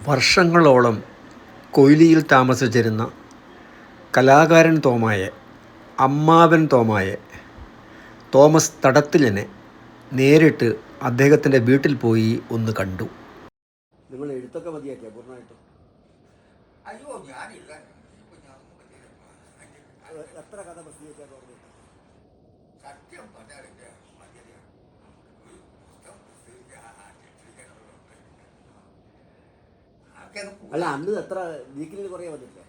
വർഷങ്ങളോളം കൊയിലിയിൽ താമസിച്ചിരുന്ന കലാകാരൻ തോമായെ, അമ്മാവൻ തോമായെ, തോമസ് തടത്തിലിനെ നേരിട്ട് അദ്ദേഹത്തിൻ്റെ വീട്ടിൽ പോയി ഒന്ന് കണ്ടു. നിങ്ങൾ എഴുത്തൊക്കെ മതിയാക്കിയ പൂർണ്ണമായിട്ടും? അയ്യോ, ഞാനില്ല. എത്ര കഥ പ്രസിദ്ധീകരിച്ചാൽ പറഞ്ഞു? സത്യം പറഞ്ഞാൽ അല്ല, അന്ന് എത്ര വീക്കിലിന് കുറേ വന്നില്ലേ?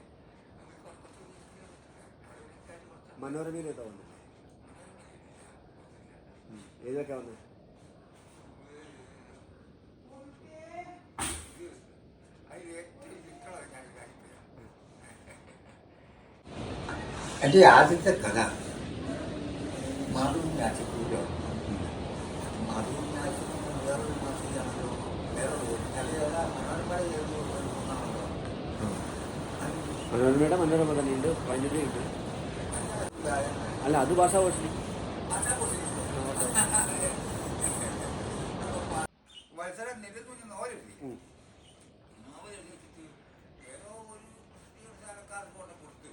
മനോരമയിലേക്കാ വന്നില്ലേ? ഏതൊക്കെ വന്നത്? എൻ്റെ ആദ്യത്തെ കഥ മാധവൻ രാജക്കൂരോ. മാധവൻ രാജക്കൂർ വേറൊരു മാസികയാണല്ലോ, മനോരമയുടെ മനോരമ തന്നെയുണ്ട്, വൈദ്യുതിയുണ്ട്. അല്ല, അത് ഭാഷാഭൂഷണി. മത്സരം നിരത്തുന്ന നോവലില്ലേ, നോവലെഴുതിച്ചിട്ട് ഏതോ ഒരു സ്ഥലക്കാർക്ക് കൊണ്ട് കൊടുത്ത്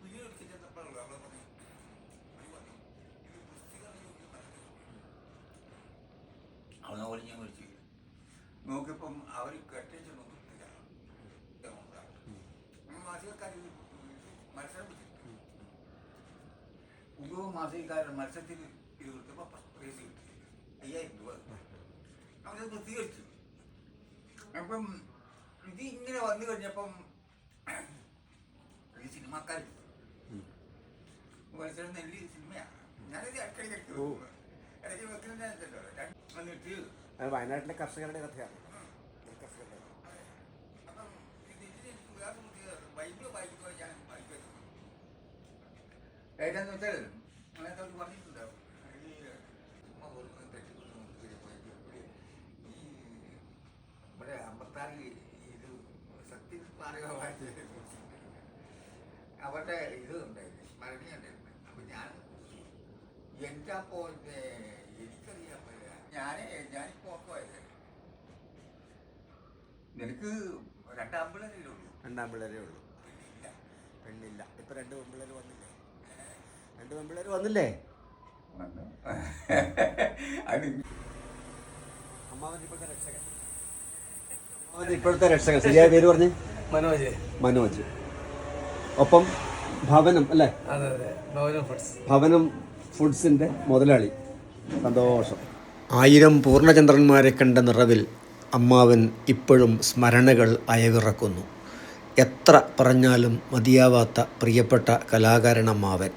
പുലിയെടുത്ത് ചെന്നപ്പോഴല്ലോ അവളെ പറഞ്ഞു, ഇത് പുസ്തകം അവ നോവൽ ഞാൻ മേടിച്ചു നോക്കിയപ്പം അവർ കെട്ടിച്ച് നോക്കിയിട്ടില്ല. മാസികക്കാർ മത്സരം വെച്ചിട്ട് മാസികക്കാരൻ മത്സരത്തിൽ ഇത് കൊടുത്തപ്പോൾ ഫസ്റ്റ് പ്രൈസ് കിട്ടി 5000 രൂപ. അവരത് പ്രസിദ്ധീകരിച്ചു. അപ്പം ഇത് ഇങ്ങനെ വന്നു കഴിഞ്ഞപ്പം ഈ സിനിമാക്കാർ മത്സരം നെല്ലി സിനിമയാണ്. ഞാനിത് ഇടയ്ക്കിടയ്ക്ക് ഇടയ്ക്ക് വെക്കുന്നതിനനുസരിച്ചല്ലോ വന്നിട്ട് വയനാട്ടിലെ കർഷകരുടെ കഥയാണ്. അപ്പം ഇതിന് വേറെ ബൈബിൾ വായിക്കുമ്പോൾ ഞാൻ വായിക്കുന്നത് ഏതാന്ന് വെച്ചാൽ അങ്ങനത്തെ അവർ പറഞ്ഞിട്ടുണ്ടാവും. ഇവിടെ 56 ഇത് സത്യസ്മാരകമായിട്ട് അവരുടെ ഇത് ഉണ്ടായിരുന്നു, സ്മരണീയ ഉണ്ടായിരുന്നു. അപ്പം ഞാൻ എൻ്റെ അപ്പോൾ എനിക്കറിയാൻ പറ്റില്ല. ഞാനിപ്പോൾ ഓർക്കുമായത് നിനക്ക് 2 ആൺപിള്ളേരേ ഉള്ളൂ. 2 ആൺപിള്ളേരേ ഉള്ളൂ, പെണ്ണില്ല. ഇപ്പം 2 പെൺപിള്ളേർ വന്നില്ലേ? 2 പെൺപിള്ളേർ വന്നില്ലേ? അമ്മാവൻ ഇപ്പോഴത്തെ രക്ഷകൻ. ഇപ്പോഴത്തെ രക്ഷകൻ ശരിയായ പേര് പറഞ്ഞ്? മനോജ്. ഒപ്പം ഭവനം അല്ലേ? ഭവനം ഫുഡ്സിൻ്റെ മുതലാളി. സന്തോഷം. 1000 പൂർണ്ണചന്ദ്രന്മാരെ കണ്ട നിറവിൽ അമ്മാവൻ ഇപ്പോഴും സ്മരണകൾ അയവിറക്കുന്നു. എത്ര പറഞ്ഞാലും മതിയാവാത്ത പ്രിയപ്പെട്ട കലാകാരൻ അമ്മാവൻ.